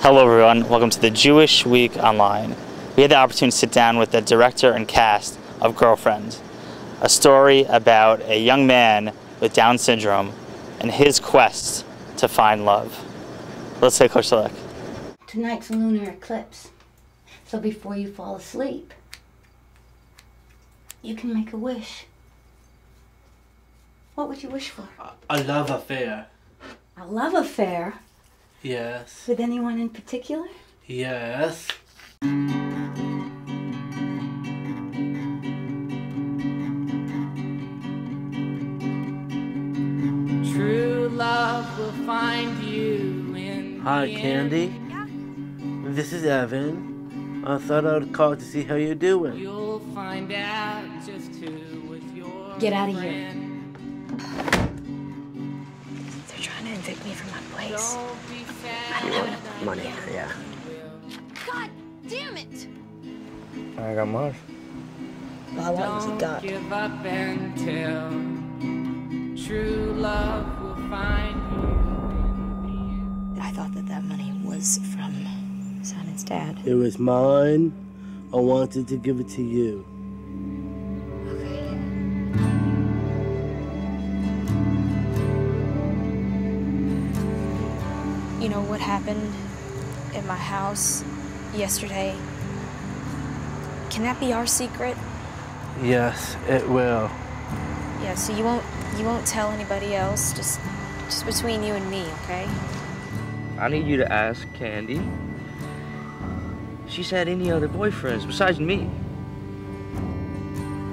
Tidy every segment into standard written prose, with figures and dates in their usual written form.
Hello everyone, welcome to the Jewish Week Online. We had the opportunity to sit down with the director and cast of Girlfriend, a story about a young man with Down syndrome and his quest to find love. Let's take a closer look. Tonight's a lunar eclipse, so before you fall asleep, you can make a wish. What would you wish for? A love affair. A love affair? Yes. With anyone in particular? Yes. True love will find you in Hi, the Candy. end. This is Evan. I thought I would call to see how you're doing. You'll find out just who was your Get out of here. friend. They're trying to evict me from my place. Don't be sad. You want money, yeah. God damn it! I got money. All I want is a Don't god. give up until true love will find you in the end. I thought that money was from Simon's dad. It was mine. I wanted to give it to you. Okay. You know what happened at my house yesterday? Can that be our secret? Yes, it will. Yeah, so you won't tell anybody else, just between you and me, okay? I need you to ask Candy. She's had any other boyfriends besides me.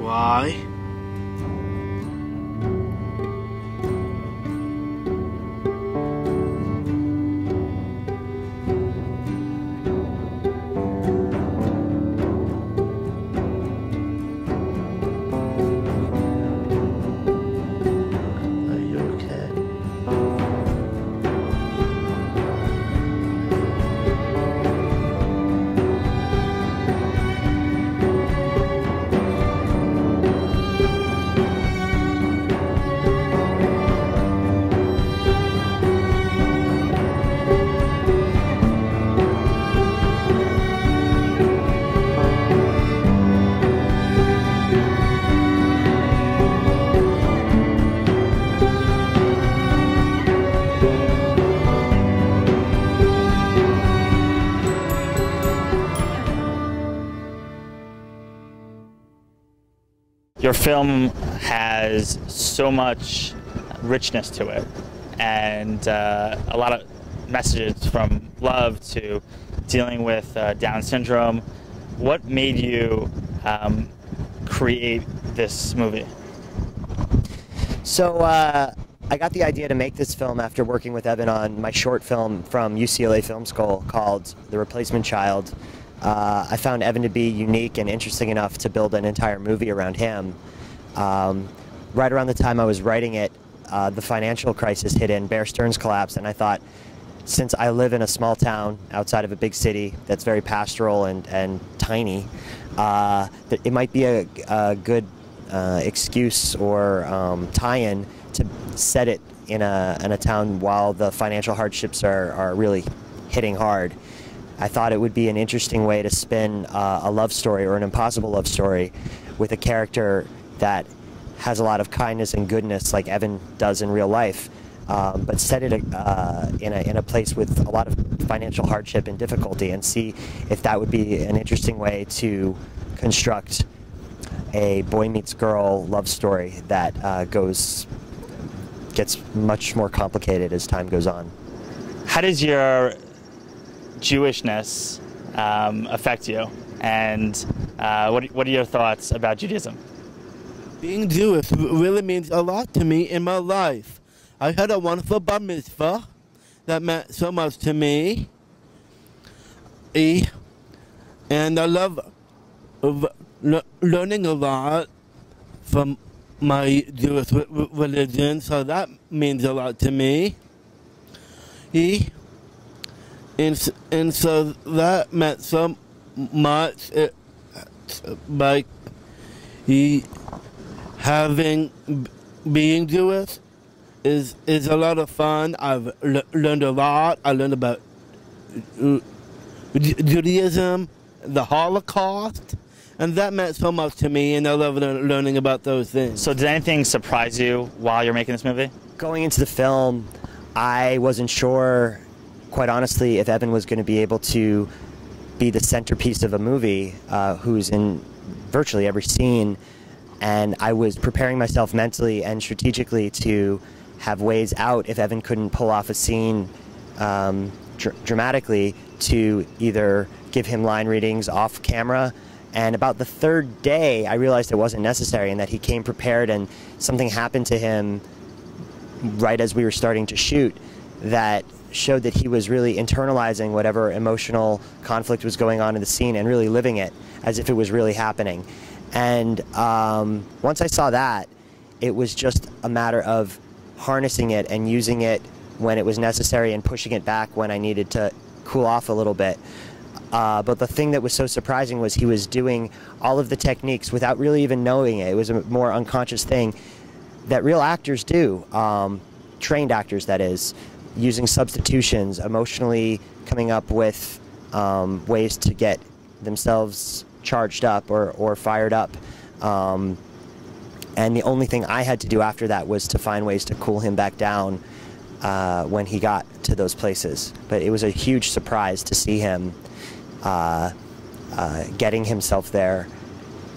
Why? Are you okay? Your film has so much richness to it and a lot of messages from love to dealing with Down syndrome. What made you create this movie? So I got the idea to make this film after working with Evan on my short film from UCLA Film School called The Replacement Child. I found Evan to be unique and interesting enough to build an entire movie around him. Right around the time I was writing it, the financial crisis hit in, Bear Stearns collapsed, and I thought, since I live in a small town outside of a big city that's very pastoral and tiny, that it might be a good excuse or tie-in to set it in a town while the financial hardships are really hitting hard. I thought it would be an interesting way to spin a love story or an impossible love story with a character that has a lot of kindness and goodness like Evan does in real life, but set it in a place with a lot of financial hardship and difficulty, and see if that would be an interesting way to construct a boy meets girl love story that gets much more complicated as time goes on. How does your Jewishness affect you, and what are your thoughts about Judaism? Being Jewish really means a lot to me in my life. I had a wonderful bar mitzvah that meant so much to me. And I love learning a lot from my Jewish religion, so that means a lot to me. And so that meant so much, like being Jewish is a lot of fun. I've learned a lot. I learned about Judaism, the Holocaust, and that meant so much to me, and I love learning about those things. So did anything surprise you while you're making this movie? Going into the film, I wasn't sure, quite honestly, if Evan was going to be able to be the centerpiece of a movie, who's in virtually every scene, and I was preparing myself mentally and strategically to have ways out if Evan couldn't pull off a scene dramatically, to either give him line readings off camera. And about the third day, I realized it wasn't necessary and that he came prepared, and something happened to him right as we were starting to shoot that showed that he was really internalizing whatever emotional conflict was going on in the scene and really living it as if it was really happening. And once I saw that, it was just a matter of harnessing it and using it when it was necessary and pushing it back when I needed to cool off a little bit. But the thing that was so surprising was he was doing all of the techniques without really even knowing it. It was a more unconscious thing that real actors do, trained actors that is, using substitutions, emotionally coming up with ways to get themselves charged up or fired up. And the only thing I had to do after that was to find ways to cool him back down when he got to those places. But it was a huge surprise to see him getting himself there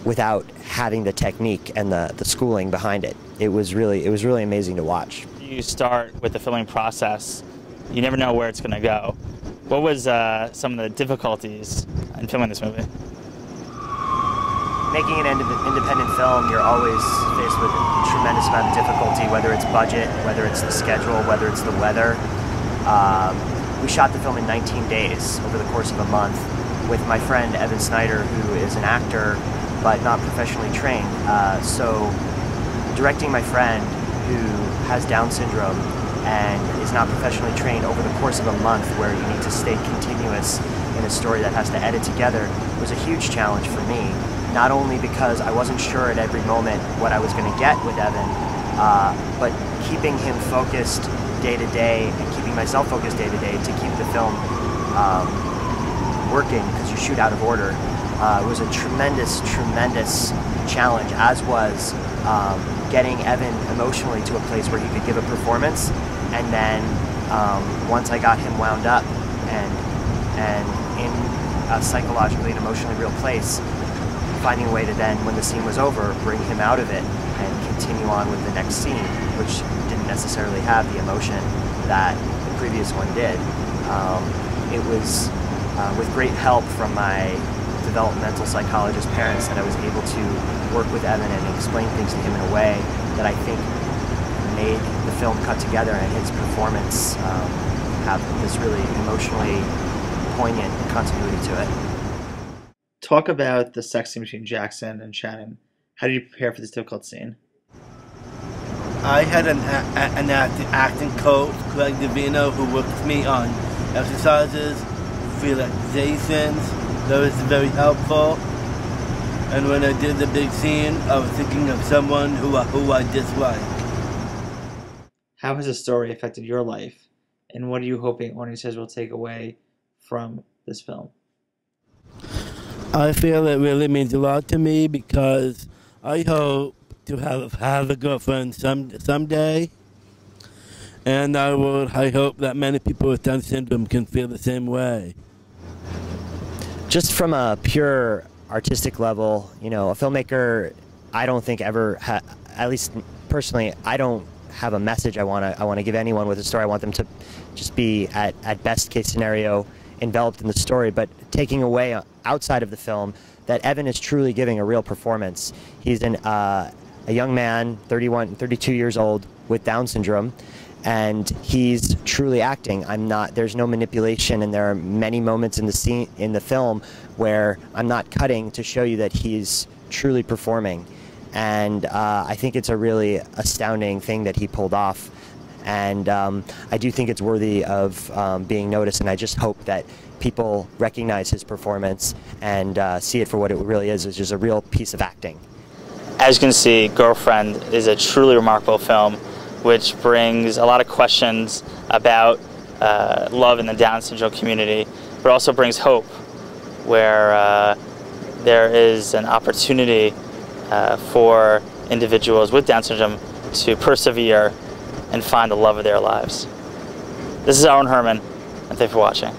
without having the technique and the schooling behind it. It was really amazing to watch. You start with the filming process, you never know where it's going to go. What was some of the difficulties in filming this movie? Making an independent film, you're always faced with a tremendous amount of difficulty, whether it's budget, whether it's the schedule, whether it's the weather. We shot the film in 19 days over the course of a month with my friend Evan Sneider, who is an actor but not professionally trained. So directing my friend who has Down syndrome and is not professionally trained over the course of a month, where you need to stay continuous in a story that has to edit together, was a huge challenge for me. Not only because I wasn't sure at every moment what I was going to get with Evan, but keeping him focused day to day and keeping myself focused day to day to keep the film working, because you shoot out of order, was a tremendous challenge, as was getting Evan emotionally to a place where he could give a performance, and then once I got him wound up and in a psychologically and emotionally real place, finding a way to then, when the scene was over, bring him out of it and continue on with the next scene, which didn't necessarily have the emotion that the previous one did. It was with great help from my developmental psychologist parents that I was able to work with Evan and explain things to him in a way that I think made the film cut together and his performance have this really emotionally poignant continuity to it. Talk about the sex scene between Jackson and Shannon. How did you prepare for this difficult scene? I had an acting coach, Greg Davino, who worked with me on exercises, relaxations. That was very helpful. And when I did the big scene, I was thinking of someone who I dislike. How has the story affected your life, and what are you hoping audiences will take away from this film? I feel it really means a lot to me, because I hope to have a girlfriend someday, and I hope that many people with Down syndrome can feel the same way. Just from a pure artistic level, you know, a filmmaker, I don't think ever, at least personally, I don't have a message I want to give anyone with a story. I want them to just be, at best case scenario, enveloped in the story, but taking away outside of the film that Evan is truly giving a real performance. He's a young man, 32 years old, with Down syndrome, and he's truly acting. There's no manipulation, and there are many moments in the film where I'm not cutting to show you that he's truly performing. And I think it's a really astounding thing that he pulled off. And I do think it's worthy of being noticed, and I just hope that people recognize his performance and see it for what it really is, which is a real piece of acting. As you can see, Girlfriend is a truly remarkable film, which brings a lot of questions about love in the Down syndrome community, but also brings hope, where there is an opportunity for individuals with Down syndrome to persevere and find the love of their lives. This is Aaron Herman, and thanks for watching.